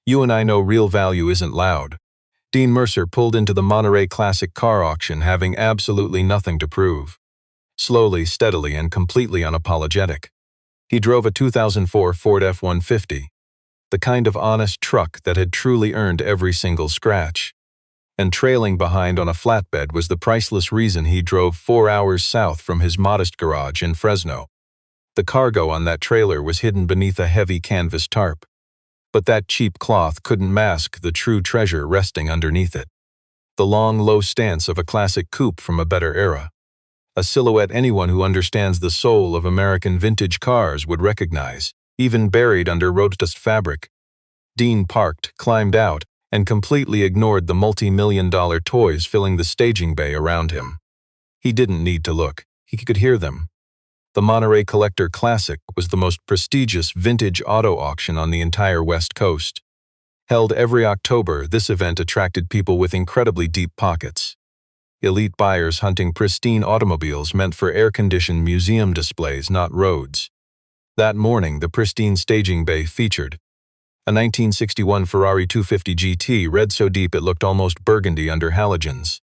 You and I know real value isn't loud. Dean Mercer pulled into the Monterey Classic car auction having absolutely nothing to prove. Slowly, steadily, and completely unapologetic. He drove a 2004 Ford F-150, the kind of honest truck that had truly earned every single scratch. And trailing behind on a flatbed was the priceless reason he drove 4 hours south from his modest garage in Fresno. The cargo on that trailer was hidden beneath a heavy canvas tarp. But that cheap cloth couldn't mask the true treasure resting underneath it. The long, low stance of a classic coupe from a better era. A silhouette anyone who understands the soul of American vintage cars would recognize, even buried under road-dust fabric. Dean parked, climbed out, and completely ignored the multi-million-dollar toys filling the staging bay around him. He didn't need to look. He could hear them. The Monterey Collector Classic was the most prestigious vintage auto auction on the entire West Coast. Held every October, this event attracted people with incredibly deep pockets. Elite buyers hunting pristine automobiles meant for air-conditioned museum displays, not roads. That morning, the pristine staging bay featured a 1961 Ferrari 250 GT red so deep it looked almost burgundy under halogens,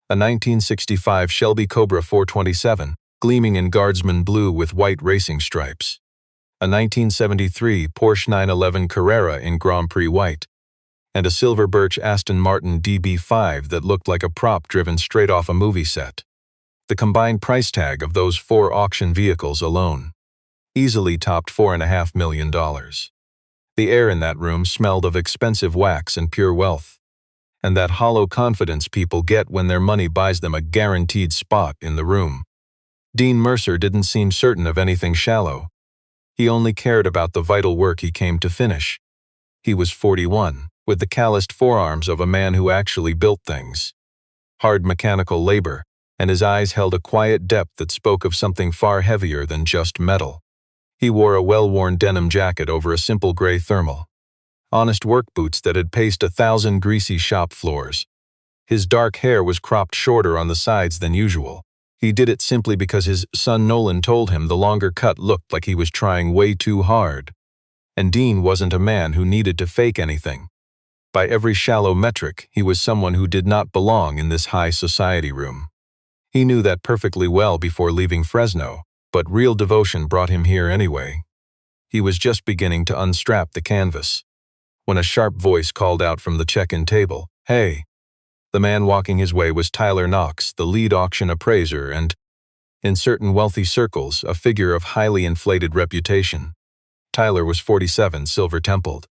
a 1965 Shelby Cobra 427, gleaming in guardsman blue with white racing stripes, a 1973 Porsche 911 Carrera in Grand Prix white, and a silver birch Aston Martin DB5 that looked like a prop driven straight off a movie set. The combined price tag of those 4 auction vehicles alone easily topped $4.5 million. The air in that room smelled of expensive wax and pure wealth, and that hollow confidence people get when their money buys them a guaranteed spot in the room. Dean Mercer didn't seem certain of anything shallow. He only cared about the vital work he came to finish. He was 41, with the calloused forearms of a man who actually built things. Hard mechanical labor, and his eyes held a quiet depth that spoke of something far heavier than just metal. He wore a well-worn denim jacket over a simple gray thermal. Honest work boots that had paced 1,000 greasy shop floors. His dark hair was cropped shorter on the sides than usual. He did it simply because his son Nolan told him the longer cut looked like he was trying way too hard. And Dean wasn't a man who needed to fake anything. By every shallow metric, he was someone who did not belong in this high society room. He knew that perfectly well before leaving Fresno, but real devotion brought him here anyway. He was just beginning to unstrap the canvas when a sharp voice called out from the check-in table, "Hey!" The man walking his way was Tyler Knox, the lead auction appraiser and, in certain wealthy circles, a figure of highly inflated reputation. Tyler was 47, silver-templed,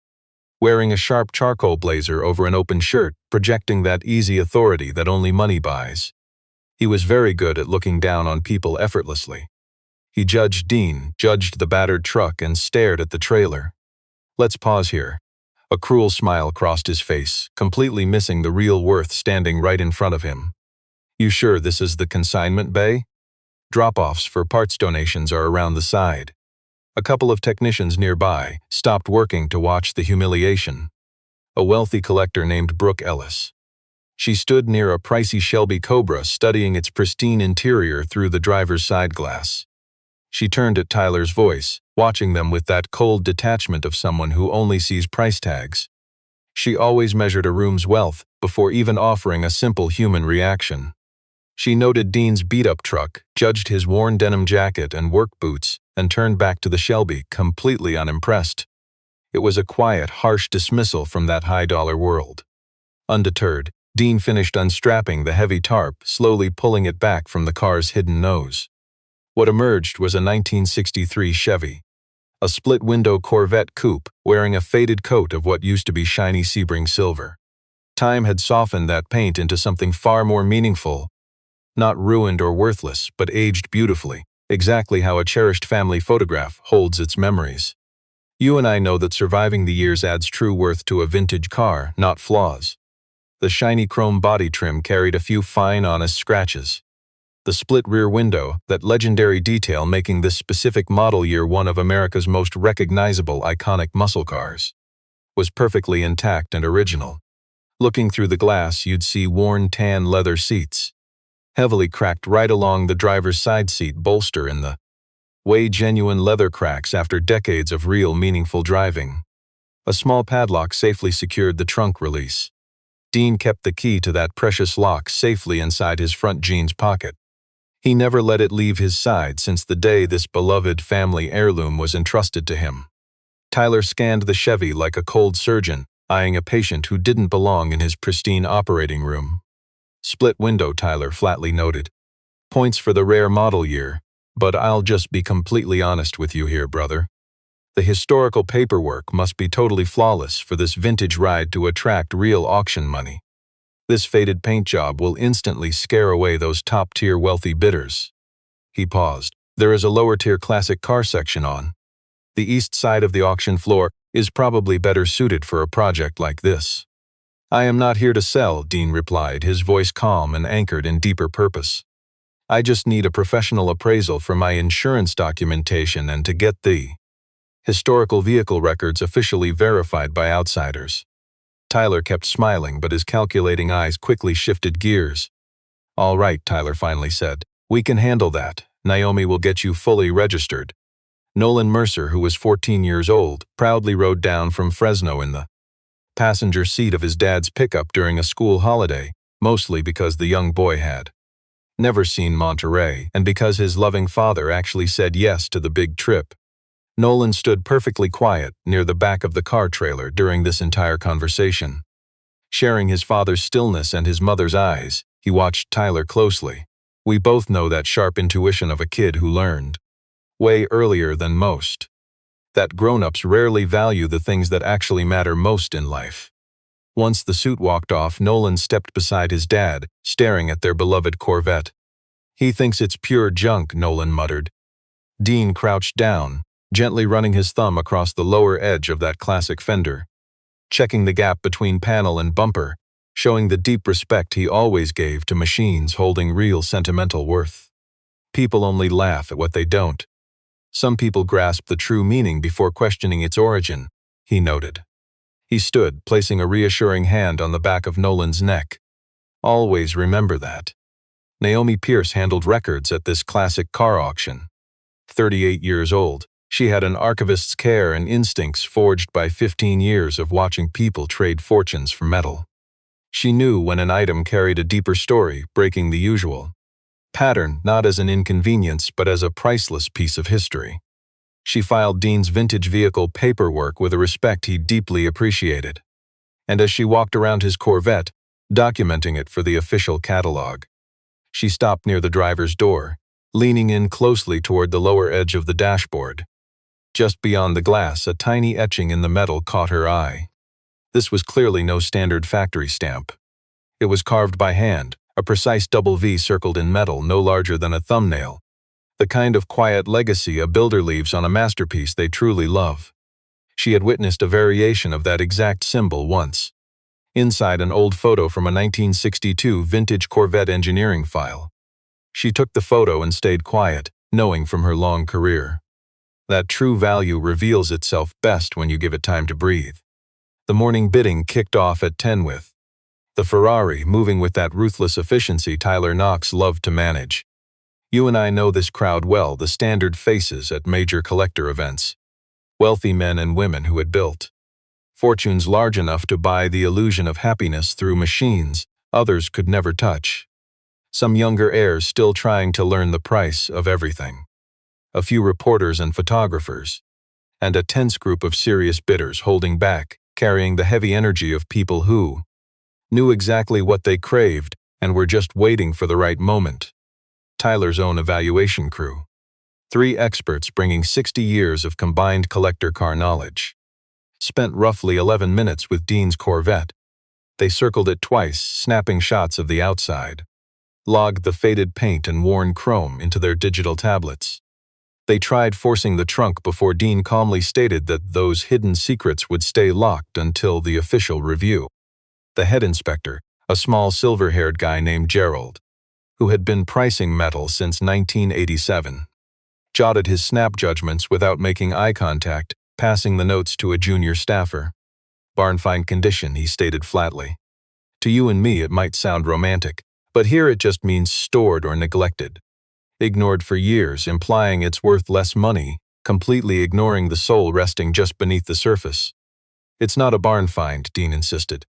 wearing a sharp charcoal blazer over an open shirt, projecting that easy authority that only money buys. He was very good at looking down on people effortlessly. He judged Dean, judged the battered truck, and stared at the trailer. "Let's pause here." A cruel smile crossed his face, completely missing the real worth standing right in front of him. "You sure this is the consignment bay? Drop-offs for parts donations are around the side." A couple of technicians nearby stopped working to watch the humiliation. A wealthy collector named Brooke Ellis. She stood near a pricey Shelby Cobra studying its pristine interior through the driver's side glass. She turned at Tyler's voice, watching them with that cold detachment of someone who only sees price tags. She always measured a room's wealth before even offering a simple human reaction. She noted Dean's beat-up truck, judged his worn denim jacket and work boots, and turned back to the Shelby, completely unimpressed. It was a quiet, harsh dismissal from that high-dollar world. Undeterred, Dean finished unstrapping the heavy tarp, slowly pulling it back from the car's hidden nose. What emerged was a 1963 Chevy, a split-window Corvette coupe wearing a faded coat of what used to be shiny Sebring silver. Time had softened that paint into something far more meaningful, not ruined or worthless, but aged beautifully, exactly how a cherished family photograph holds its memories. You and I know that surviving the years adds true worth to a vintage car, not flaws. The shiny chrome body trim carried a few fine, honest scratches. The split rear window, that legendary detail making this specific model year one of America's most recognizable iconic muscle cars, was perfectly intact and original. Looking through the glass, you'd see worn tan leather seats, heavily cracked right along the driver's side seat bolster in the way genuine leather cracks after decades of real meaningful driving. A small padlock safely secured the trunk release. Dean kept the key to that precious lock safely inside his front jeans pocket. He never let it leave his side since the day this beloved family heirloom was entrusted to him. Tyler scanned the Chevy like a cold surgeon, eyeing a patient who didn't belong in his pristine operating room. Split window, Tyler flatly noted. Points for the rare model year, but I'll just be completely honest with you here, brother. The historical paperwork must be totally flawless for this vintage ride to attract real auction money. This faded paint job will instantly scare away those top-tier wealthy bidders. He paused. There is a lower-tier classic car section on. The east side of the auction floor is probably better suited for a project like this. I am not here to sell, Dean replied, his voice calm and anchored in deeper purpose. I just need a professional appraisal for my insurance documentation and to get the historical vehicle records officially verified by outsiders. Tyler kept smiling, but his calculating eyes quickly shifted gears. All right, Tyler finally said. We can handle that. Naomi will get you fully registered. Nolan Mercer, who was 14 years old, proudly rode down from Fresno in the passenger seat of his dad's pickup during a school holiday, mostly because the young boy had never seen Monterey and because his loving father actually said yes to the big trip. Nolan stood perfectly quiet near the back of the car trailer during this entire conversation. Sharing his father's stillness and his mother's eyes, he watched Tyler closely. We both know that sharp intuition of a kid who learned way earlier than most. That grown-ups rarely value the things that actually matter most in life. Once the suit walked off, Nolan stepped beside his dad, staring at their beloved Corvette. He thinks it's pure junk, Nolan muttered. Dean crouched down, gently running his thumb across the lower edge of that classic fender, checking the gap between panel and bumper, showing the deep respect he always gave to machines holding real sentimental worth. People only laugh at what they don't. Some people grasp the true meaning before questioning its origin, he noted. He stood, placing a reassuring hand on the back of Nolan's neck. Always remember that. Naomi Pierce handled records at this classic car auction. 38 years old, she had an archivist's care and instincts forged by 15 years of watching people trade fortunes for metal. She knew when an item carried a deeper story, breaking the usual pattern, not as an inconvenience but as a priceless piece of history. She filed Dean's vintage vehicle paperwork with a respect he deeply appreciated. And as she walked around his Corvette, documenting it for the official catalog, she stopped near the driver's door, leaning in closely toward the lower edge of the dashboard. Just beyond the glass, a tiny etching in the metal caught her eye. This was clearly no standard factory stamp. It was carved by hand, a precise double V circled in metal no larger than a thumbnail. The kind of quiet legacy a builder leaves on a masterpiece they truly love. She had witnessed a variation of that exact symbol once, inside an old photo from a 1962 vintage Corvette engineering file. She took the photo and stayed quiet, knowing from her long career that true value reveals itself best when you give it time to breathe. The morning bidding kicked off at 10 with the Ferrari moving with that ruthless efficiency Tyler Knox loved to manage. You and I know this crowd well, the standard faces at major collector events. Wealthy men and women who had built fortunes large enough to buy the illusion of happiness through machines others could never touch. Some younger heirs still trying to learn the price of everything. A few reporters and photographers, and a tense group of serious bidders holding back, carrying the heavy energy of people who knew exactly what they craved and were just waiting for the right moment. Tyler's own evaluation crew. 3 experts bringing 60 years of combined collector car knowledge. Spent roughly 11 minutes with Dean's Corvette. They circled it twice, snapping shots of the outside. Logged the faded paint and worn chrome into their digital tablets. They tried forcing the trunk before Dean calmly stated that those hidden secrets would stay locked until the official review. The head inspector, a small silver-haired guy named Gerald, who had been pricing metal since 1987, jotted his snap judgments without making eye contact, passing the notes to a junior staffer. Barn fine condition, he stated flatly. To you and me it might sound romantic, but here it just means stored or neglected. Ignored for years, implying it's worth less money, completely ignoring the soul resting just beneath the surface. It's not a barn find, Dean insisted.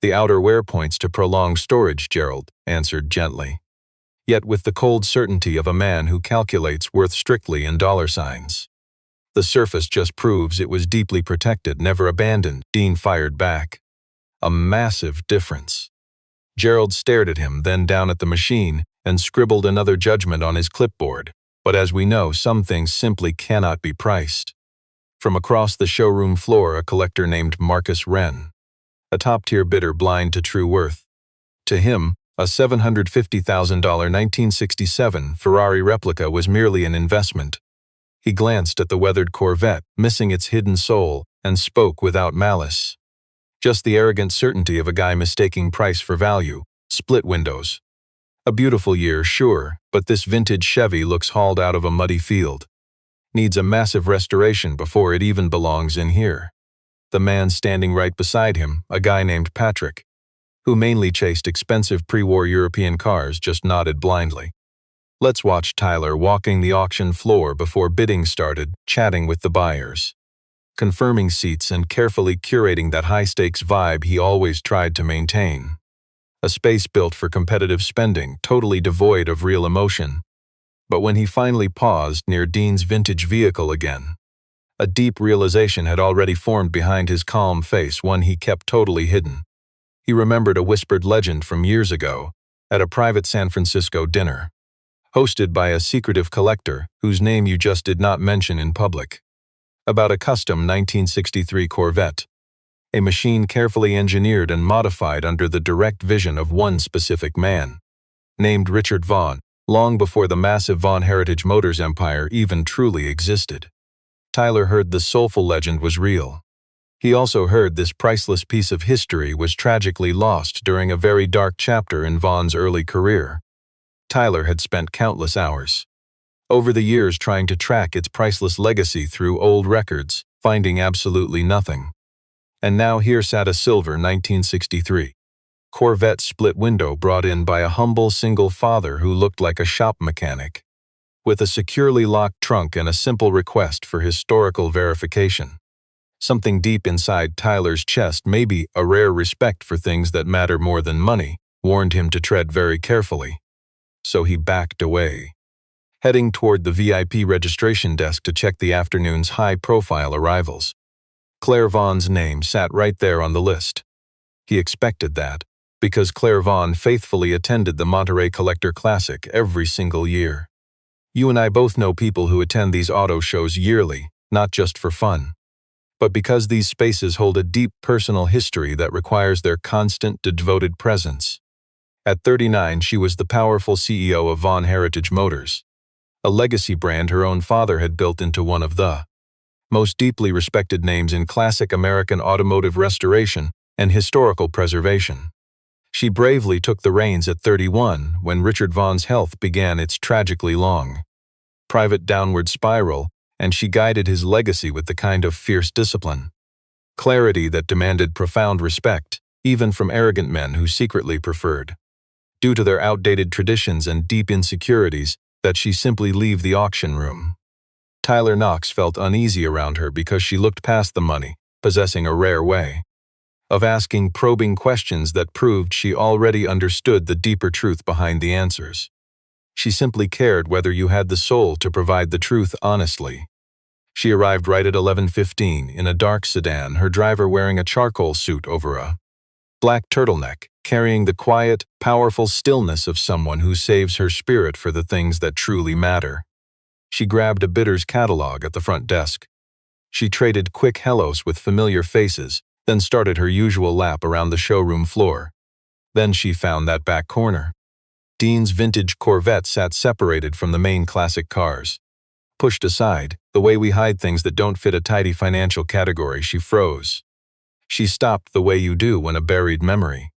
The outer wear points to prolonged storage, Gerald answered gently, yet with the cold certainty of a man who calculates worth strictly in dollar signs. The surface just proves it was deeply protected, never abandoned, Dean fired back. A massive difference. Gerald stared at him, then down at the machine, and scribbled another judgment on his clipboard. But as we know, some things simply cannot be priced. From across the showroom floor, a collector named Marcus Wren, a top-tier bidder blind to true worth. To him, a $750,000 1967 Ferrari replica was merely an investment. He glanced at the weathered Corvette, missing its hidden soul, and spoke without malice. Just the arrogant certainty of a guy mistaking price for value. Split windows. A beautiful year, sure, but this vintage Chevy looks hauled out of a muddy field. Needs a massive restoration before it even belongs in here. The man standing right beside him, a guy named Patrick, who mainly chased expensive pre-war European cars, just nodded blindly. Let's watch Tyler walking the auction floor before bidding started, chatting with the buyers, confirming seats and carefully curating that high-stakes vibe he always tried to maintain. A space built for competitive spending, totally devoid of real emotion. But when he finally paused near Dean's vintage vehicle again, a deep realization had already formed behind his calm face, one he kept totally hidden. He remembered a whispered legend from years ago, at a private San Francisco dinner, hosted by a secretive collector whose name you just did not mention in public, about a custom 1963 Corvette, a machine carefully engineered and modified under the direct vision of one specific man, named Richard Vaughn, long before the massive Vaughn Heritage Motors empire even truly existed. Tyler heard the soulful legend was real. He also heard this priceless piece of history was tragically lost during a very dark chapter in Vaughn's early career. Tyler had spent countless hours over the years trying to track its priceless legacy through old records, finding absolutely nothing. And now here sat a silver 1963 Corvette split window brought in by a humble single father who looked like a shop mechanic, with a securely locked trunk and a simple request for historical verification. Something deep inside Tyler's chest, maybe a rare respect for things that matter more than money, warned him to tread very carefully. So he backed away, heading toward the VIP registration desk to check the afternoon's high-profile arrivals. Claire Vaughn's name sat right there on the list. He expected that, because Claire Vaughn faithfully attended the Monterey Collector Classic every single year. You and I both know people who attend these auto shows yearly, not just for fun, but because these spaces hold a deep personal history that requires their constant, devoted presence. At 39, she was the powerful CEO of Vaughn Heritage Motors, a legacy brand her own father had built into one of the most deeply respected names in classic American automotive restoration and historical preservation. She bravely took the reins at 31 when Richard Vaughn's health began its tragically long, private downward spiral, and she guided his legacy with the kind of fierce discipline, clarity that demanded profound respect, even from arrogant men who secretly preferred, due to their outdated traditions and deep insecurities, that she simply leave the auction room. Tyler Knox felt uneasy around her because she looked past the money, possessing a rare way of asking probing questions that proved she already understood the deeper truth behind the answers. She simply cared whether you had the soul to provide the truth honestly. She arrived right at 11:15 in a dark sedan, her driver wearing a charcoal suit over a black turtleneck, carrying the quiet, powerful stillness of someone who saves her spirit for the things that truly matter. She grabbed a bidder's catalog at the front desk. She traded quick hellos with familiar faces, then started her usual lap around the showroom floor. Then she found that back corner. Dean's vintage Corvette sat separated from the main classic cars. Pushed aside, the way we hide things that don't fit a tidy financial category, she froze. She stopped the way you do when a buried memory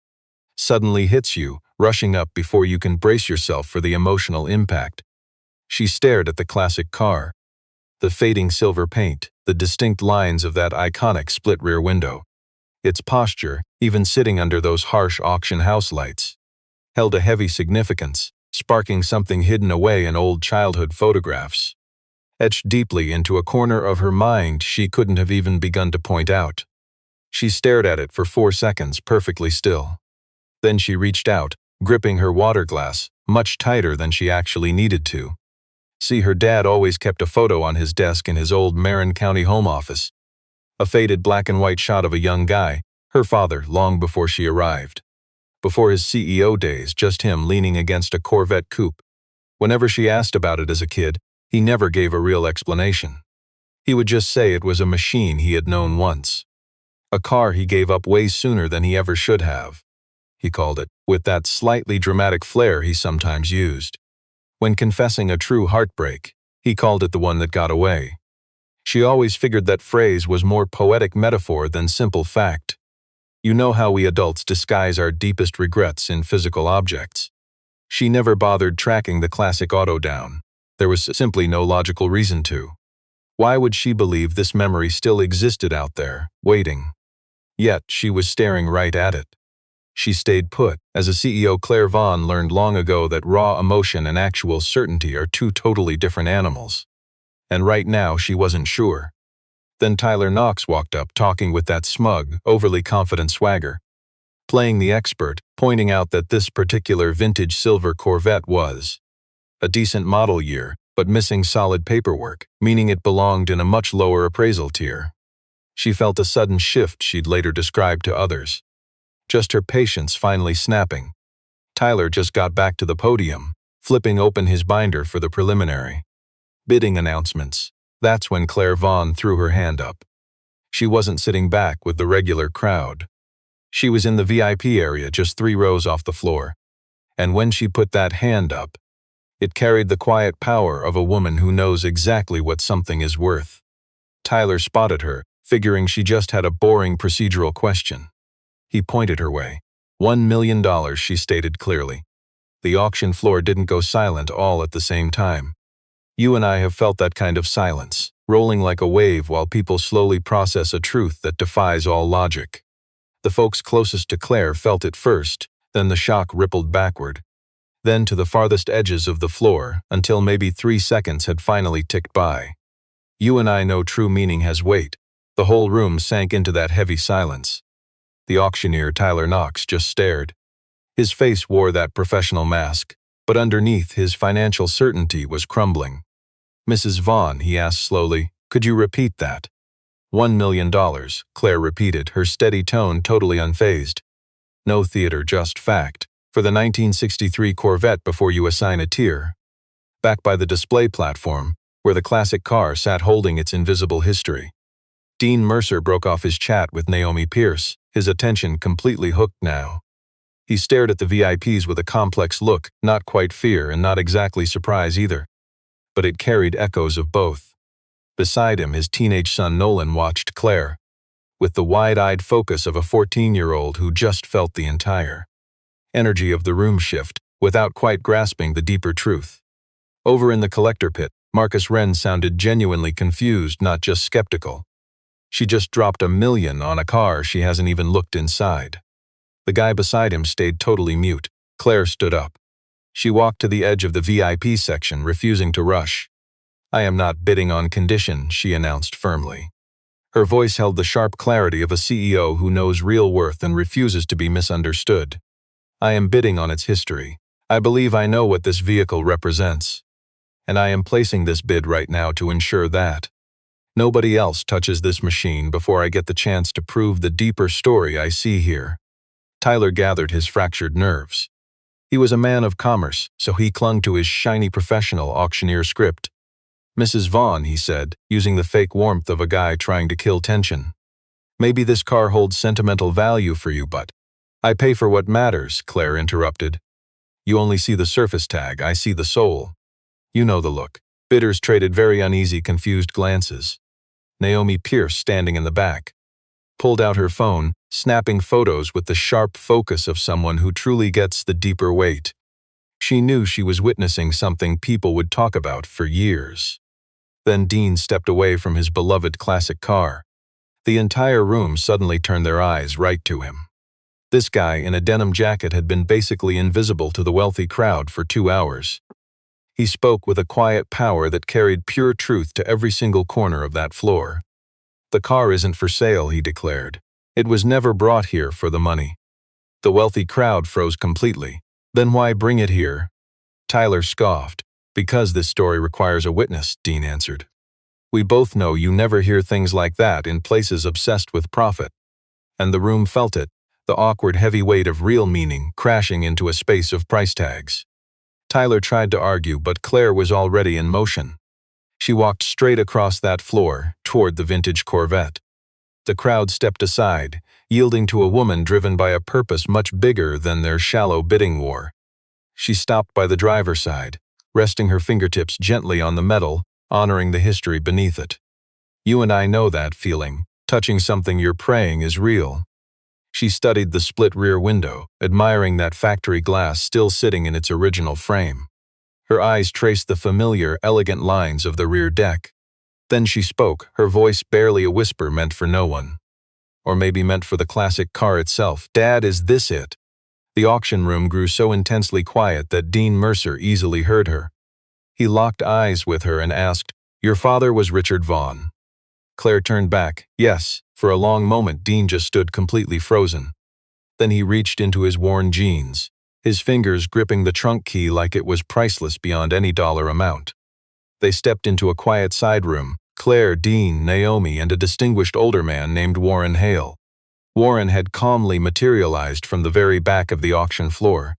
suddenly hits you, rushing up before you can brace yourself for the emotional impact. She stared at the classic car, the fading silver paint, the distinct lines of that iconic split rear window. Its posture, even sitting under those harsh auction house lights, held a heavy significance, sparking something hidden away in old childhood photographs, etched deeply into a corner of her mind she couldn't have even begun to point out. She stared at it for 4 seconds, perfectly still. Then she reached out, gripping her water glass, much tighter than she actually needed to. See, her dad always kept a photo on his desk in his old Marin County home office. A faded black and white shot of a young guy, her father, long before she arrived. Before his CEO days, just him leaning against a Corvette coupe. Whenever she asked about it as a kid, he never gave a real explanation. He would just say it was a machine he had known once. A car he gave up way sooner than he ever should have, he called it, with that slightly dramatic flair he sometimes used. When confessing a true heartbreak, he called it the one that got away. She always figured that phrase was more poetic metaphor than simple fact. You know how we adults disguise our deepest regrets in physical objects. She never bothered tracking the classic auto down. There was simply no logical reason to. Why would she believe this memory still existed out there, waiting? Yet she was staring right at it. She stayed put, as a CEO Claire Vaughn learned long ago that raw emotion and actual certainty are two totally different animals. And right now she wasn't sure. Then Tyler Knox walked up, talking with that smug, overly confident swagger. Playing the expert, pointing out that this particular vintage silver Corvette was a decent model year, but missing solid paperwork, meaning it belonged in a much lower appraisal tier. She felt a sudden shift she'd later describe to others. Just her patience finally snapping. Tyler just got back to the podium, flipping open his binder for the preliminary bidding announcements. That's when Claire Vaughn threw her hand up. She wasn't sitting back with the regular crowd. She was in the VIP area, just 3 rows off the floor. And when she put that hand up, it carried the quiet power of a woman who knows exactly what something is worth. Tyler spotted her, figuring she just had a boring procedural question. He pointed her way. $1 million, she stated clearly. The auction floor didn't go silent all at the same time. You and I have felt that kind of silence, rolling like a wave while people slowly process a truth that defies all logic. The folks closest to Claire felt it first, then the shock rippled backward. Then to the farthest edges of the floor, until maybe 3 seconds had finally ticked by. You and I know true meaning has weight. The whole room sank into that heavy silence. The auctioneer, Tyler Knox, just stared. His face wore that professional mask, but underneath his financial certainty was crumbling. Mrs. Vaughn, he asked slowly, could you repeat that? $1 million, Claire repeated, her steady tone totally unfazed. No theater, just fact. For the 1963 Corvette before you assign a tier. Back by the display platform, where the classic car sat holding its invisible history. Dean Mercer broke off his chat with Naomi Pierce, his attention completely hooked now. He stared at the VIPs with a complex look, not quite fear and not exactly surprise either. But it carried echoes of both. Beside him, his teenage son Nolan watched Claire, with the wide-eyed focus of a 14-year-old who just felt the entire energy of the room shift, without quite grasping the deeper truth. Over in the collector pit, Marcus Wren sounded genuinely confused, not just skeptical. She just dropped $1 million on a car she hasn't even looked inside. The guy beside him stayed totally mute. Claire stood up. She walked to the edge of the VIP section, refusing to rush. I am not bidding on condition, she announced firmly. Her voice held the sharp clarity of a CEO who knows real worth and refuses to be misunderstood. I am bidding on its history. I believe I know what this vehicle represents. And I am placing this bid right now to ensure that nobody else touches this machine before I get the chance to prove the deeper story I see here. Tyler gathered his fractured nerves. He was a man of commerce, so he clung to his shiny professional auctioneer script. Mrs. Vaughn, he said, using the fake warmth of a guy trying to kill tension. Maybe this car holds sentimental value for you, but I pay for what matters, Claire interrupted. You only see the surface tag, I see the soul. You know the look. Bidders traded very uneasy, confused glances. Naomi Pierce, standing in the back, pulled out her phone, snapping photos with the sharp focus of someone who truly gets the deeper weight. She knew she was witnessing something people would talk about for years. Then Dean stepped away from his beloved classic car. The entire room suddenly turned their eyes right to him. This guy in a denim jacket had been basically invisible to the wealthy crowd for 2 hours. He spoke with a quiet power that carried pure truth to every single corner of that floor. The car isn't for sale, he declared. It was never brought here for the money. The wealthy crowd froze completely. Then why bring it here? Tyler scoffed. Because this story requires a witness, Dean answered. We both know you never hear things like that in places obsessed with profit. And the room felt it, the awkward heavy weight of real meaning crashing into a space of price tags. Tyler tried to argue, but Claire was already in motion. She walked straight across that floor, toward the vintage Corvette. The crowd stepped aside, yielding to a woman driven by a purpose much bigger than their shallow bidding war. She stopped by the driver's side, resting her fingertips gently on the metal, honoring the history beneath it. You and I know that feeling. Touching something you're praying is real. She studied the split rear window, admiring that factory glass still sitting in its original frame. Her eyes traced the familiar, elegant lines of the rear deck. Then she spoke, her voice barely a whisper meant for no one. Or maybe meant for the classic car itself. Dad, is this it? The auction room grew so intensely quiet that Dean Mercer easily heard her. He locked eyes with her and asked, Your father was Richard Vaughn. Claire turned back. Yes. For a long moment Dean just stood completely frozen. Then he reached into his worn jeans, his fingers gripping the trunk key like it was priceless beyond any dollar amount. They stepped into a quiet side room, Claire, Dean, Naomi, and a distinguished older man named Warren Hale. Warren had calmly materialized from the very back of the auction floor,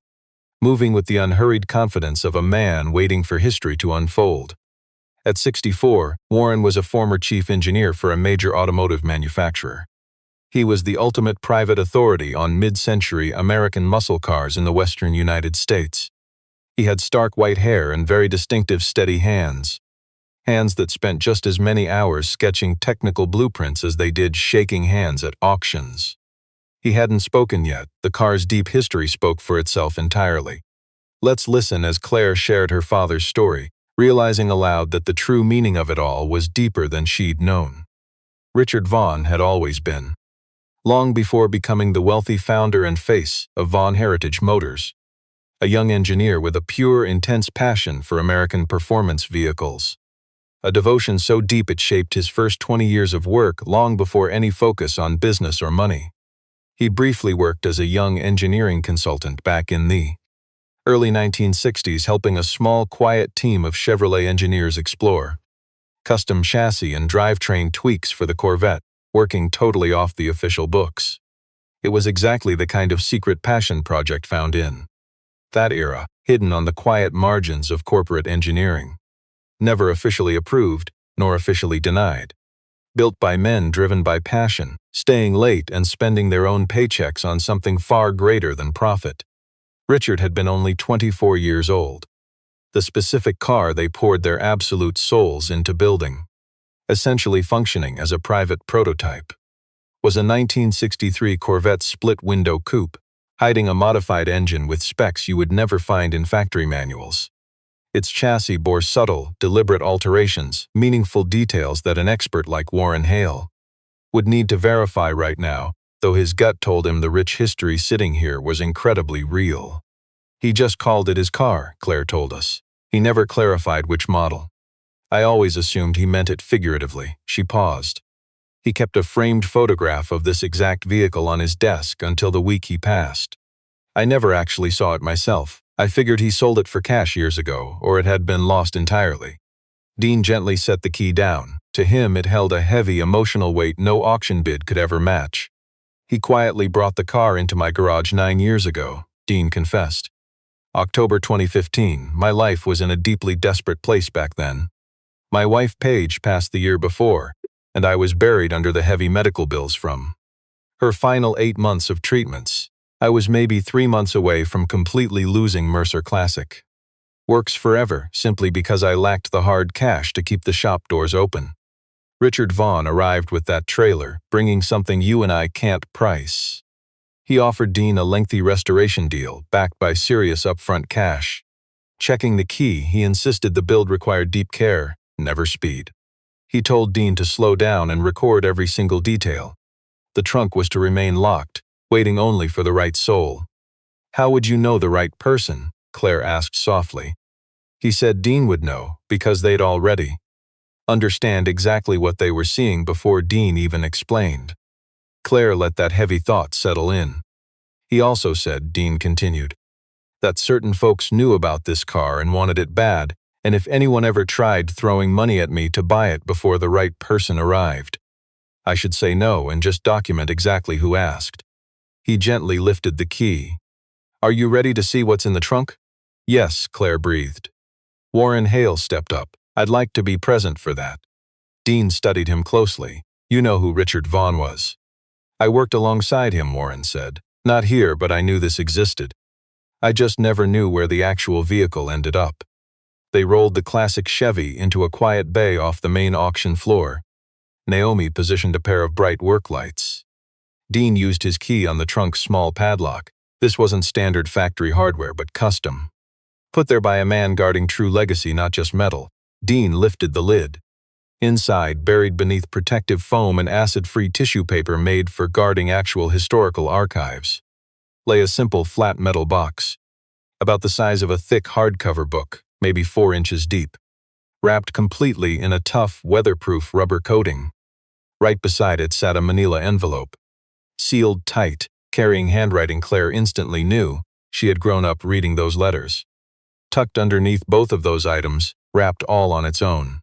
moving with the unhurried confidence of a man waiting for history to unfold. At 64, Warren was a former chief engineer for a major automotive manufacturer. He was the ultimate private authority on mid-century American muscle cars in the western United States. He had stark white hair and very distinctive steady hands. Hands that spent just as many hours sketching technical blueprints as they did shaking hands at auctions. He hadn't spoken yet. The car's deep history spoke for itself entirely. Let's listen as Claire shared her father's story, realizing aloud that the true meaning of it all was deeper than she'd known. Richard Vaughn had always been. Long before becoming the wealthy founder and face of Vaughn Heritage Motors. A young engineer with a pure, intense passion for American performance vehicles. A devotion so deep it shaped his first 20 years of work long before any focus on business or money. He briefly worked as a young engineering consultant back in the early 1960s, helping a small, quiet team of Chevrolet engineers explore custom chassis and drivetrain tweaks for the Corvette, working totally off the official books. It was exactly the kind of secret passion project found in that era, hidden on the quiet margins of corporate engineering. Never officially approved, nor officially denied. Built by men driven by passion, staying late and spending their own paychecks on something far greater than profit. Richard had been only 24 years old. The specific car they poured their absolute souls into building, essentially functioning as a private prototype, was a 1963 Corvette split-window coupe, hiding a modified engine with specs you would never find in factory manuals. Its chassis bore subtle, deliberate alterations, meaningful details that an expert like Warren Hale would need to verify right now, though his gut told him the rich history sitting here was incredibly real. He just called it his car, Claire told us. He never clarified which model. I always assumed he meant it figuratively. She paused. He kept a framed photograph of this exact vehicle on his desk until the week he passed. I never actually saw it myself. I figured he sold it for cash years ago, or it had been lost entirely. Dean gently set the key down. To him it held a heavy, emotional weight no auction bid could ever match. He quietly brought the car into my garage 9 years ago, Dean confessed. October 2015, my life was in a deeply desperate place back then. My wife Paige passed the year before, and I was buried under the heavy medical bills from her final 8 months of treatments. I was maybe 3 months away from completely losing Mercer Classic. Works forever, simply because I lacked the hard cash to keep the shop doors open. Richard Vaughn arrived with that trailer, bringing something you and I can't price. He offered Dean a lengthy restoration deal, backed by serious upfront cash. Checking the key, he insisted the build required deep care, never speed. He told Dean to slow down and record every single detail. The trunk was to remain locked, waiting only for the right soul. How would you know the right person? Claire asked softly. He said Dean would know, because they'd already understand exactly what they were seeing before Dean even explained. Claire let that heavy thought settle in. He also said, Dean continued, that certain folks knew about this car and wanted it bad, and if anyone ever tried throwing money at me to buy it before the right person arrived, I should say no and just document exactly who asked. He gently lifted the key. Are you ready to see what's in the trunk? Yes, Claire breathed. Warren Hale stepped up. I'd like to be present for that. Dean studied him closely. You know who Richard Vaughn was. I worked alongside him, Warren said. Not here, but I knew this existed. I just never knew where the actual vehicle ended up. They rolled the classic Chevy into a quiet bay off the main auction floor. Naomi positioned a pair of bright work lights. Dean used his key on the trunk's small padlock. This wasn't standard factory hardware, but custom. Put there by a man guarding true legacy, not just metal. Dean lifted the lid. Inside, buried beneath protective foam and acid-free tissue paper made for guarding actual historical archives, lay a simple flat metal box, about the size of a thick hardcover book, maybe 4 inches deep, wrapped completely in a tough, weatherproof rubber coating. Right beside it sat a manila envelope, sealed tight, carrying handwriting Claire instantly knew she had grown up reading those letters. Tucked underneath both of those items, wrapped all on its own,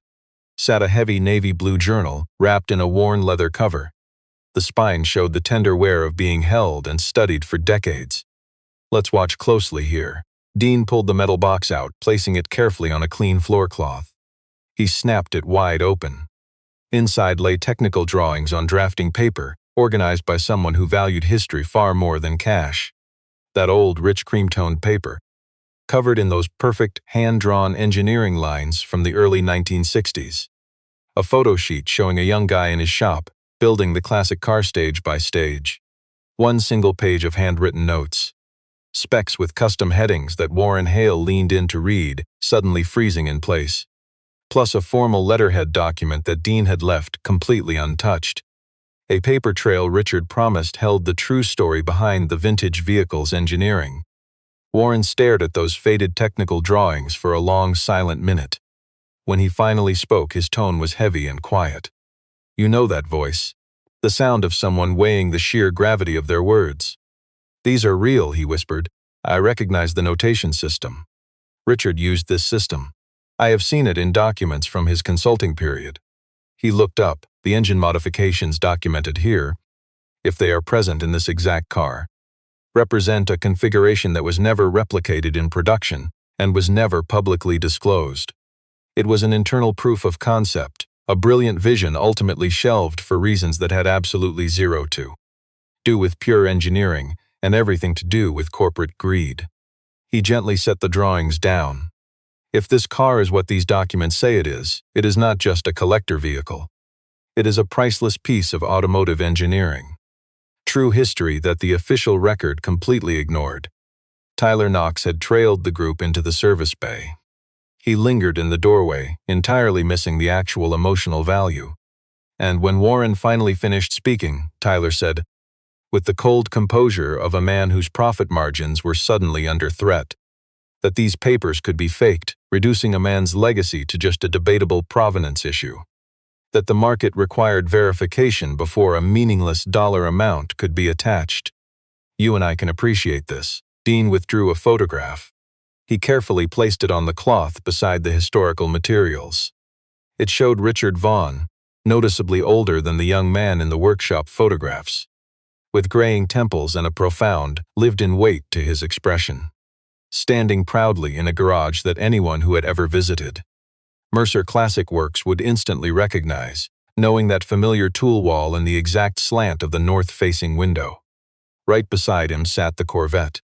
sat a heavy navy blue journal wrapped in a worn leather cover. The spine showed the tender wear of being held and studied for decades. Let's watch closely here. Dean pulled the metal box out, placing it carefully on a clean floor cloth. He snapped it wide open. Inside lay technical drawings on drafting paper, organized by someone who valued history far more than cash. That old, rich cream-toned paper, covered in those perfect, hand-drawn engineering lines from the early 1960s. A photo sheet showing a young guy in his shop, building the classic car stage by stage. One single page of handwritten notes. Specs with custom headings that Warren Hale leaned in to read, suddenly freezing in place. Plus a formal letterhead document that Dean had left completely untouched. A paper trail Richard promised held the true story behind the vintage vehicle's engineering. Warren stared at those faded technical drawings for a long, silent minute. When he finally spoke, his tone was heavy and quiet. You know that voice. The sound of someone weighing the sheer gravity of their words. These are real, he whispered. I recognize the notation system. Richard used this system. I have seen it in documents from his consulting period. He looked up, the engine modifications documented here, if they are present in this exact car, represent a configuration that was never replicated in production and was never publicly disclosed. It was an internal proof of concept, a brilliant vision ultimately shelved for reasons that had absolutely zero to do with pure engineering and everything to do with corporate greed. He gently set the drawings down. If this car is what these documents say it is not just a collector vehicle. It is a priceless piece of automotive engineering. True history that the official record completely ignored. Tyler Knox had trailed the group into the service bay. He lingered in the doorway, entirely missing the actual emotional value. And when Warren finally finished speaking, Tyler said, with the cold composure of a man whose profit margins were suddenly under threat, that these papers could be faked, reducing a man's legacy to just a debatable provenance issue. That the market required verification before a meaningless dollar amount could be attached. You and I can appreciate this. Dean withdrew a photograph. He carefully placed it on the cloth beside the historical materials. It showed Richard Vaughn, noticeably older than the young man in the workshop photographs, with graying temples and a profound, lived-in weight to his expression, standing proudly in a garage that anyone who had ever visited Mercer Classic Works would instantly recognize, knowing that familiar tool wall and the exact slant of the north-facing window. Right beside him sat the Corvette,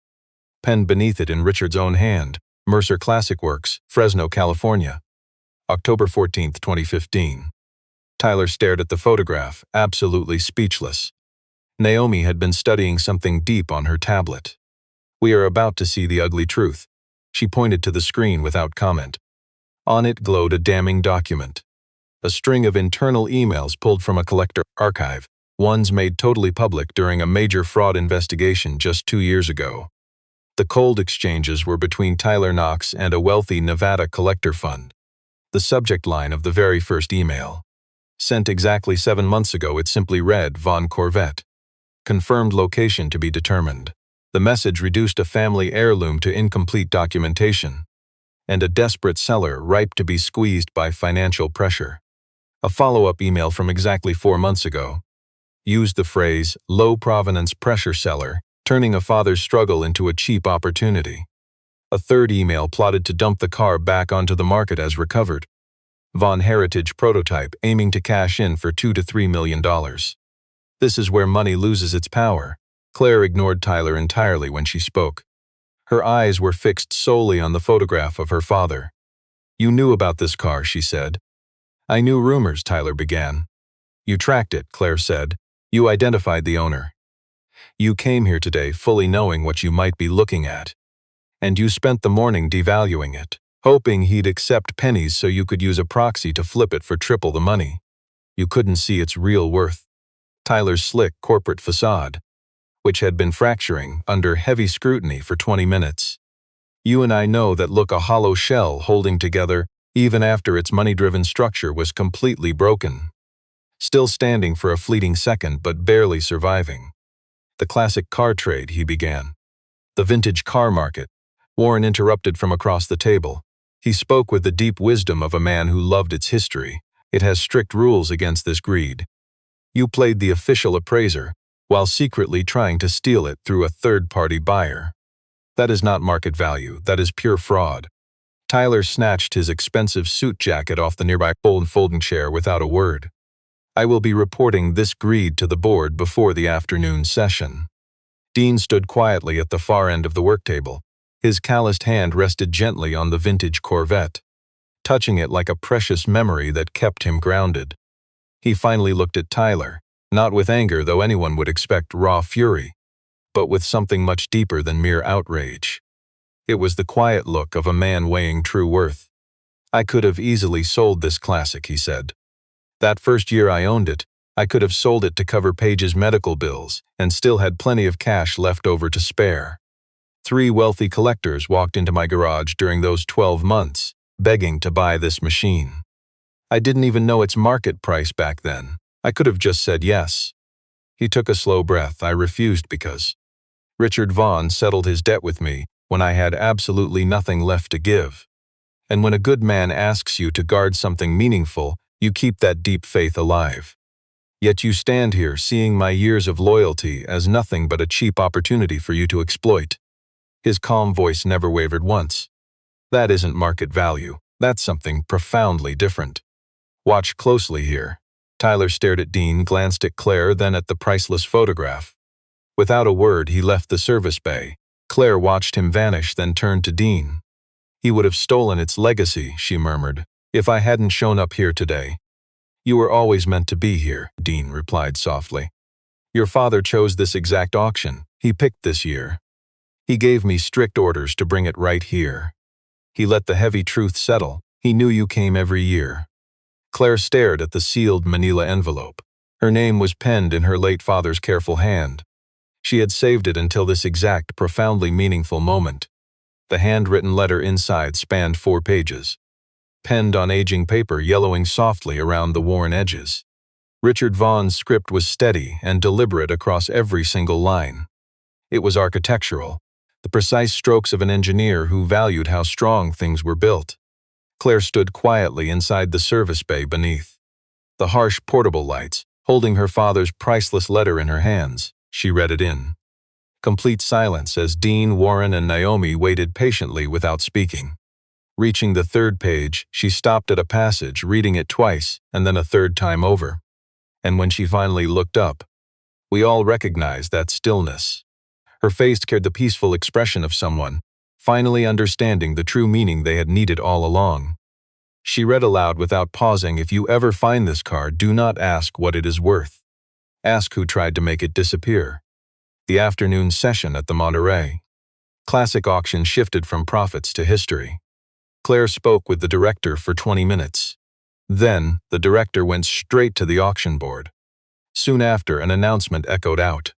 penned beneath it in Richard's own hand, Mercer Classic Works, Fresno, California, October 14, 2015. Tyler stared at the photograph, absolutely speechless. Naomi had been studying something deep on her tablet. We are about to see the ugly truth. She pointed to the screen without comment. On it glowed a damning document. A string of internal emails pulled from a collector archive, ones made totally public during a major fraud investigation just 2 years ago. The cold exchanges were between Tyler Knox and a wealthy Nevada collector fund. The subject line of the very first email, sent exactly 7 months ago, it simply read, Von Corvette. confirmed location to be determined. The message reduced a family heirloom to incomplete documentation, and a desperate seller ripe to be squeezed by financial pressure. A follow-up email from exactly 4 months ago used the phrase low-provenance pressure seller, turning a father's struggle into a cheap opportunity. A third email plotted to dump the car back onto the market as recovered. Von Heritage prototype aiming to cash in for $2 to $3 million. This is where money loses its power. Claire ignored Tyler entirely when she spoke. Her eyes were fixed solely on the photograph of her father. "You knew about this car," she said. "I knew rumors," Tyler began. "You tracked it," Claire said. "You identified the owner. You came here today fully knowing what you might be looking at. And you spent the morning devaluing it, hoping he'd accept pennies so you could use a proxy to flip it for triple the money. You couldn't see its real worth." Tyler's slick corporate facade, which had been fracturing under heavy scrutiny for 20 minutes. "You and I know that look a hollow shell holding together even after its money-driven structure was completely broken. Still standing for a fleeting second but barely surviving. The classic car trade," he began. "The vintage car market." Warren interrupted from across the table. He spoke with the deep wisdom of a man who loved its history. "It has strict rules against this greed. You played the official appraiser, while secretly trying to steal it through a third-party buyer. That is not market value, that is pure fraud." Tyler snatched his expensive suit jacket off the nearby folding chair without a word. "I will be reporting this greed to the board before the afternoon session." Dean stood quietly at the far end of the work table. His calloused hand rested gently on the vintage Corvette, touching it like a precious memory that kept him grounded. He finally looked at Tyler, not with anger, though anyone would expect raw fury, but with something much deeper than mere outrage. It was the quiet look of a man weighing true worth. "I could have easily sold this classic," he said. "That first year I owned it, I could have sold it to cover Paige's medical bills and still had plenty of cash left over to spare. 3 wealthy collectors walked into my garage during those 12 months, begging to buy this machine. I didn't even know its market price back then. I could have just said yes." He took a slow breath. "I refused because Richard Vaughn settled his debt with me when I had absolutely nothing left to give. And when a good man asks you to guard something meaningful, you keep that deep faith alive. Yet you stand here seeing my years of loyalty as nothing but a cheap opportunity for you to exploit." His calm voice never wavered once. "That isn't market value. That's something profoundly different. Watch closely here." Tyler stared at Dean, glanced at Claire, then at the priceless photograph. Without a word, he left the service bay. Claire watched him vanish, then turned to Dean. "He would have stolen its legacy," she murmured, "if I hadn't shown up here today." "You were always meant to be here," Dean replied softly. "Your father chose this exact auction. He picked this year. He gave me strict orders to bring it right here. He let the heavy truth settle. He knew you came every year." Claire stared at the sealed manila envelope. Her name was penned in her late father's careful hand. She had saved it until this exact, profoundly meaningful moment. The handwritten letter inside spanned 4 pages, penned on aging paper, yellowing softly around the worn edges. Richard Vaughn's script was steady and deliberate across every single line. It was architectural, the precise strokes of an engineer who valued how strong things were built. Claire stood quietly inside the service bay beneath the harsh portable lights, holding her father's priceless letter in her hands. She read it in complete silence as Dean, Warren, and Naomi waited patiently without speaking. Reaching the 3rd page, she stopped at a passage, reading it twice and then a 3rd time over. And when she finally looked up, we all recognized that stillness. Her face carried the peaceful expression of someone finally understanding the true meaning they had needed all along. She read aloud without pausing, "If you ever find this car, do not ask what it is worth. Ask who tried to make it disappear." The afternoon session at the Monterey Classic auction shifted from profits to history. Claire spoke with the director for 20 minutes. Then, the director went straight to the auction board. Soon after, an announcement echoed out.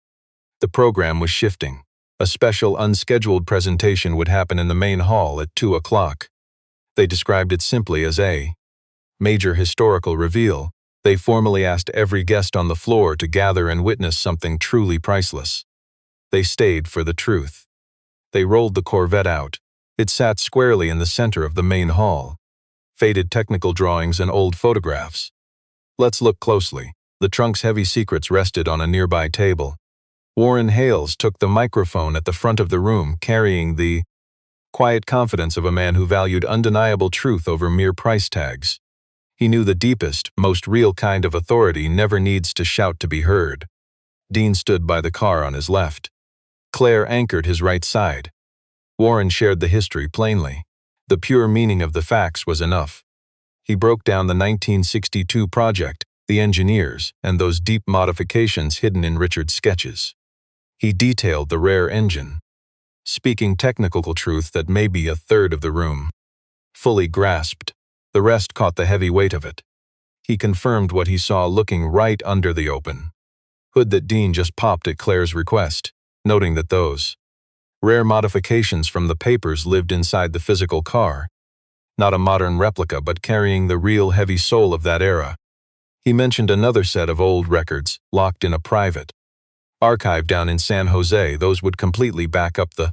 The program was shifting. A special unscheduled presentation would happen in the main hall at 2 o'clock. They described it simply as a major historical reveal. They formally asked every guest on the floor to gather and witness something truly priceless. They stayed for the truth. They rolled the Corvette out. It sat squarely in the center of the main hall. Faded technical drawings and old photographs. Let's look closely. The trunk's heavy secrets rested on a nearby table. Warren Hales took the microphone at the front of the room, carrying the quiet confidence of a man who valued undeniable truth over mere price tags. He knew the deepest, most real kind of authority never needs to shout to be heard. Dean stood by the car on his left. Claire anchored his right side. Warren shared the history plainly. The pure meaning of the facts was enough. He broke down the 1962 project, the engineers, and those deep modifications hidden in Richard's sketches. He detailed the rare engine, speaking technical truth that maybe a third of the room fully grasped. The rest caught the heavy weight of it. He confirmed what he saw looking right under the open hood that Dean just popped at Claire's request, noting that those rare modifications from the papers lived inside the physical car, not a modern replica but carrying the real heavy soul of that era. He mentioned another set of old records, locked in a private archive down in San Jose. Those would completely back up the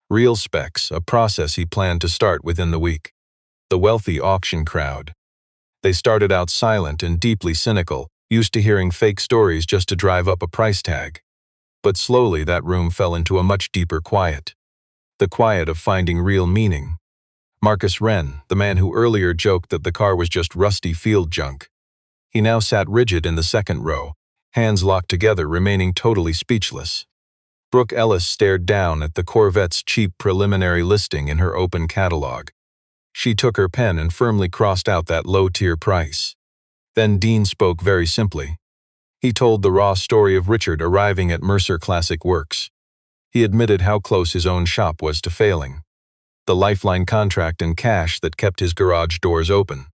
real specs, a process he planned to start within the week. The wealthy auction crowd. They started out silent and deeply cynical, used to hearing fake stories just to drive up a price tag. But slowly that room fell into a much deeper quiet. The quiet of finding real meaning. Marcus Wren, the man who earlier joked that the car was just rusty field junk. He now sat rigid in the second row, hands locked together, remaining totally speechless. Brooke Ellis stared down at the Corvette's cheap preliminary listing in her open catalog. She took her pen and firmly crossed out that low-tier price. Then Dean spoke very simply. He told the raw story of Richard arriving at Mercer Classic Works. He admitted how close his own shop was to failing. The lifeline contract and cash that kept his garage doors open.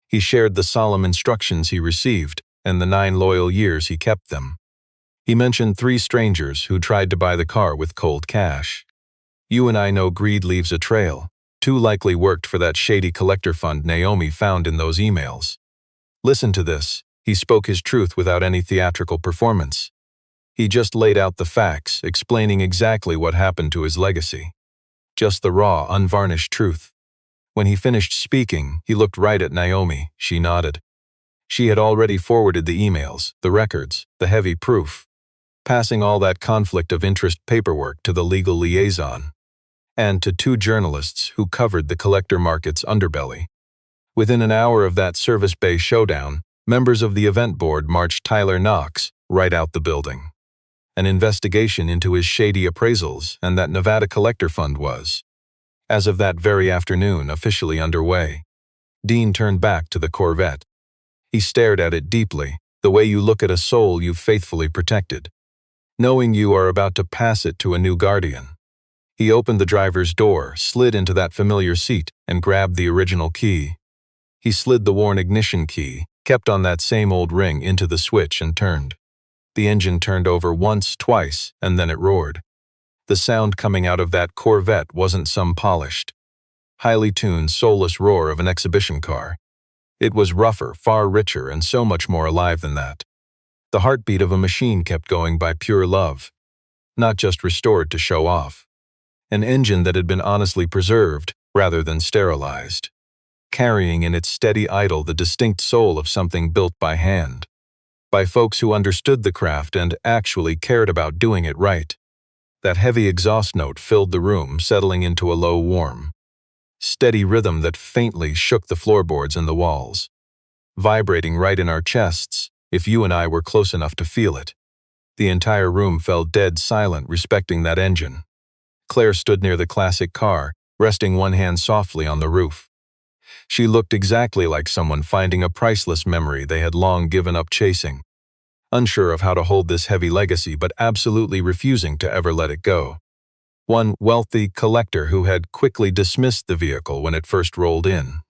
He shared the solemn instructions he received and the 9 loyal years he kept them. He mentioned 3 strangers who tried to buy the car with cold cash. You and I know greed leaves a trail. 2 likely worked for that shady collector fund Naomi found in those emails. Listen to this. He spoke his truth without any theatrical performance. He just laid out the facts, explaining exactly what happened to his legacy. Just the raw, unvarnished truth. When he finished speaking, he looked right at Naomi. She nodded. She had already forwarded the emails, the records, the heavy proof, passing all that conflict of interest paperwork to the legal liaison, and to 2 journalists who covered the collector market's underbelly. Within an hour of that Service Bay showdown, members of the event board marched Tyler Knox right out the building. An investigation into his shady appraisals and that Nevada collector fund was, as of that very afternoon, officially underway. Dean turned back to the Corvette. He stared at it deeply, the way you look at a soul you've faithfully protected, knowing you are about to pass it to a new guardian. He opened the driver's door, slid into that familiar seat, and grabbed the original key. He slid the worn ignition key, kept on that same old ring, into the switch and turned. The engine turned over once, twice, and then it roared. The sound coming out of that Corvette wasn't some polished, highly tuned, soulless roar of an exhibition car. It was rougher, far richer, and so much more alive than that. The heartbeat of a machine kept going by pure love, not just restored to show off. An engine that had been honestly preserved rather than sterilized, carrying in its steady idle the distinct soul of something built by hand, by folks who understood the craft and actually cared about doing it right. That heavy exhaust note filled the room, settling into a low, warm, steady rhythm that faintly shook the floorboards and the walls, vibrating right in our chests if you and I were close enough to feel it. The entire room fell dead silent, respecting that engine. Claire stood near the classic car, resting one hand softly on the roof. She looked exactly like someone finding a priceless memory they had long given up chasing, unsure of how to hold this heavy legacy but absolutely refusing to ever let it go. One wealthy collector who had quickly dismissed the vehicle when it first rolled in.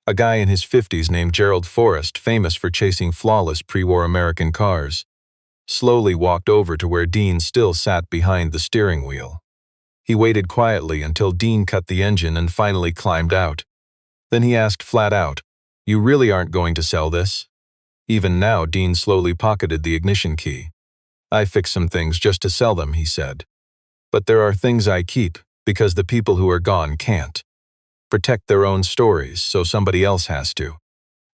A guy in his 50s named Gerald Forrest, famous for chasing flawless pre-war American cars, slowly walked over to where Dean still sat behind the steering wheel. He waited quietly until Dean cut the engine and finally climbed out. Then he asked flat out, "You really aren't going to sell this?" Even now, Dean slowly pocketed the ignition key. "I fix some things just to sell them," he said. "But there are things I keep, because the people who are gone can't protect their own stories, so somebody else has to."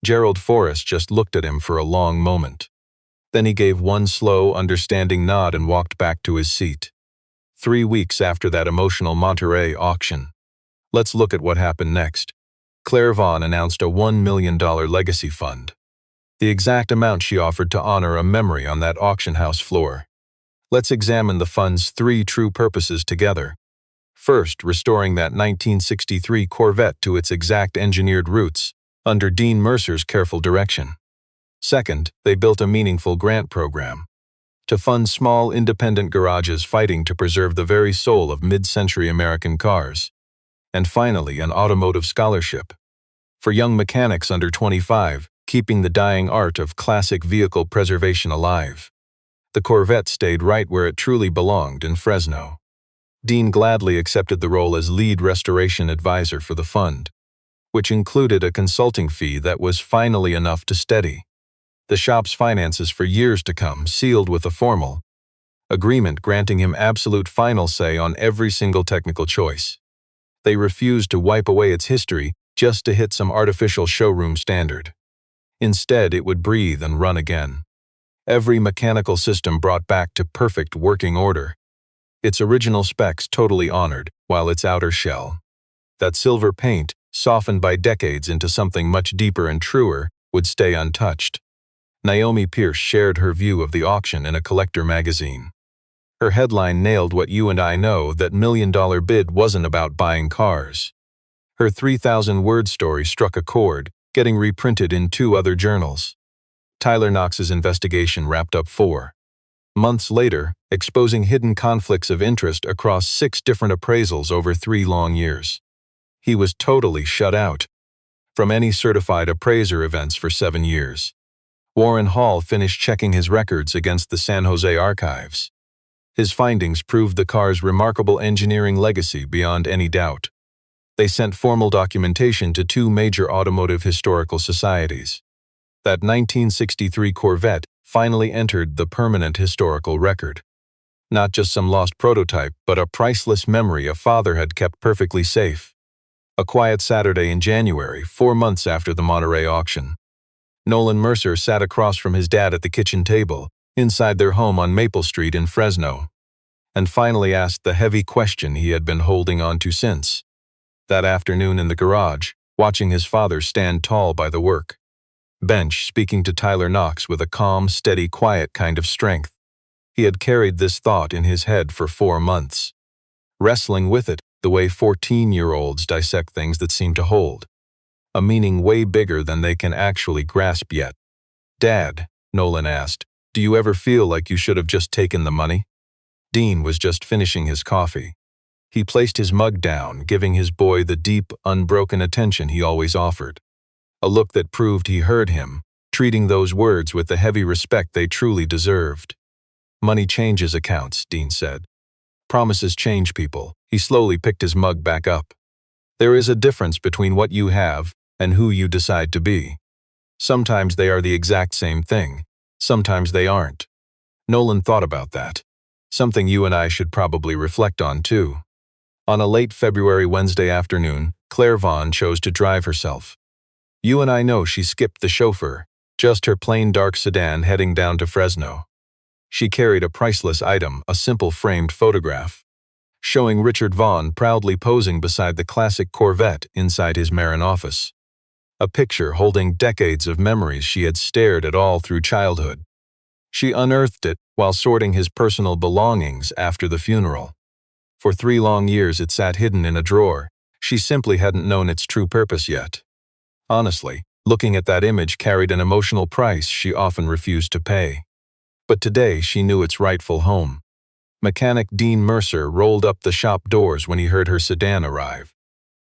Gerald Forrest just looked at him for a long moment. Then he gave one slow, understanding nod and walked back to his seat. 3 weeks after that emotional Monterey auction. Let's look at what happened next. Claire Vaughn announced a $1 million legacy fund. The exact amount she offered to honor a memory on that auction house floor. Let's examine the fund's 3 true purposes together. First, restoring that 1963 Corvette to its exact engineered roots, under Dean Mercer's careful direction. Second, they built a meaningful grant program to fund small independent garages fighting to preserve the very soul of mid-century American cars. And finally, an automotive scholarship for young mechanics under 25, keeping the dying art of classic vehicle preservation alive. The Corvette stayed right where it truly belonged, in Fresno. Dean gladly accepted the role as lead restoration advisor for the fund, which included a consulting fee that was finally enough to steady the shop's finances for years to come, sealed with a formal agreement granting him absolute final say on every single technical choice. They refused to wipe away its history just to hit some artificial showroom standard. Instead, it would breathe and run again. Every mechanical system brought back to perfect working order. Its original specs totally honored, while its outer shell, that silver paint, softened by decades into something much deeper and truer, would stay untouched. Naomi Pierce shared her view of the auction in a collector magazine. Her headline nailed what you and I know, that $1 million bid wasn't about buying cars. Her 3,000-word story struck a chord, getting reprinted in 2 other journals. Tyler Knox's investigation wrapped up 4 months later, exposing hidden conflicts of interest across 6 different appraisals over 3 long years. He was totally shut out from any certified appraiser events for 7 years. Warren Hall finished checking his records against the San Jose archives. His findings proved the car's remarkable engineering legacy beyond any doubt. They sent formal documentation to 2 major automotive historical societies. That 1963 Corvette finally entered the permanent historical record. Not just some lost prototype, but a priceless memory a father had kept perfectly safe. A quiet Saturday in January, 4 months after the Monterey auction. Nolan Mercer sat across from his dad at the kitchen table, inside their home on Maple Street in Fresno, and finally asked the heavy question he had been holding on to since. That afternoon in the garage, watching his father stand tall by the work bench, speaking to Tyler Knox with a calm, steady, quiet kind of strength. He had carried this thought in his head for 4 months, wrestling with it the way 14-year-olds dissect things that seem to hold a meaning way bigger than they can actually grasp yet. "Dad," Nolan asked, "do you ever feel like you should have just taken the money?" Dean was just finishing his coffee. He placed his mug down, giving his boy the deep, unbroken attention he always offered. A look that proved he heard him, treating those words with the heavy respect they truly deserved. "Money changes accounts," Dean said. "Promises change people." He slowly picked his mug back up. "There is a difference between what you have and who you decide to be. Sometimes they are the exact same thing. Sometimes they aren't." Nolan thought about that. Something you and I should probably reflect on, too. On a late February Wednesday afternoon, Claire Vaughn chose to drive herself. You and I know she skipped the chauffeur, just her plain dark sedan heading down to Fresno. She carried a priceless item, a simple framed photograph, showing Richard Vaughn proudly posing beside the classic Corvette inside his Marin office. A picture holding decades of memories she had stared at all through childhood. She unearthed it while sorting his personal belongings after the funeral. For 3 long years it sat hidden in a drawer. She simply hadn't known its true purpose yet. Honestly, looking at that image carried an emotional price she often refused to pay. But today she knew its rightful home. Mechanic Dean Mercer rolled up the shop doors when he heard her sedan arrive.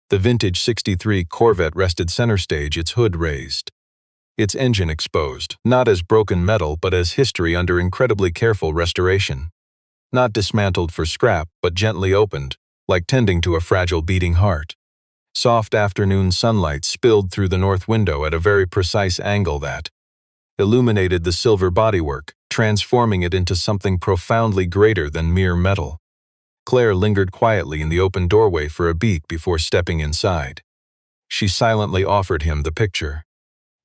The vintage '63 Corvette rested center stage, its hood raised, its engine exposed, not as broken metal but as history under incredibly careful restoration. Not dismantled for scrap, but gently opened, like tending to a fragile beating heart. Soft afternoon sunlight spilled through the north window at a very precise angle that illuminated the silver bodywork, transforming it into something profoundly greater than mere metal. Claire lingered quietly in the open doorway for a beat before stepping inside. She silently offered him the picture.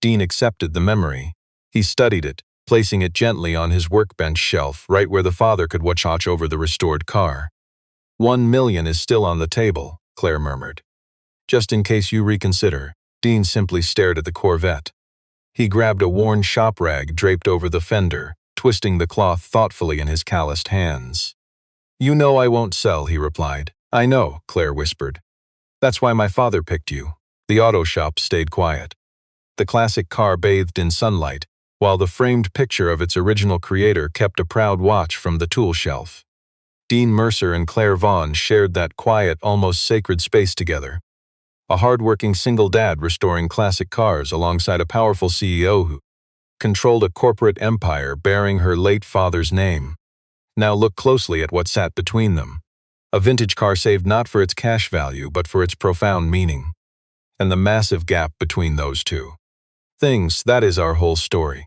Dean accepted the memory. He studied it, placing it gently on his workbench shelf right where the father could watch over the restored car. "$1 million is still on the table," Claire murmured. "Just in case you reconsider." Dean simply stared at the Corvette. He grabbed a worn shop rag draped over the fender, twisting the cloth thoughtfully in his calloused hands. "You know I won't sell," he replied. "I know," Claire whispered. "That's why my father picked you." The auto shop stayed quiet. The classic car bathed in sunlight, while the framed picture of its original creator kept a proud watch from the tool shelf. Dean Mercer and Claire Vaughn shared that quiet, almost sacred space together. A hard-working single dad restoring classic cars alongside a powerful CEO who controlled a corporate empire bearing her late father's name. Now look closely at what sat between them. A vintage car saved not for its cash value but for its profound meaning. And the massive gap between those two things, that is our whole story.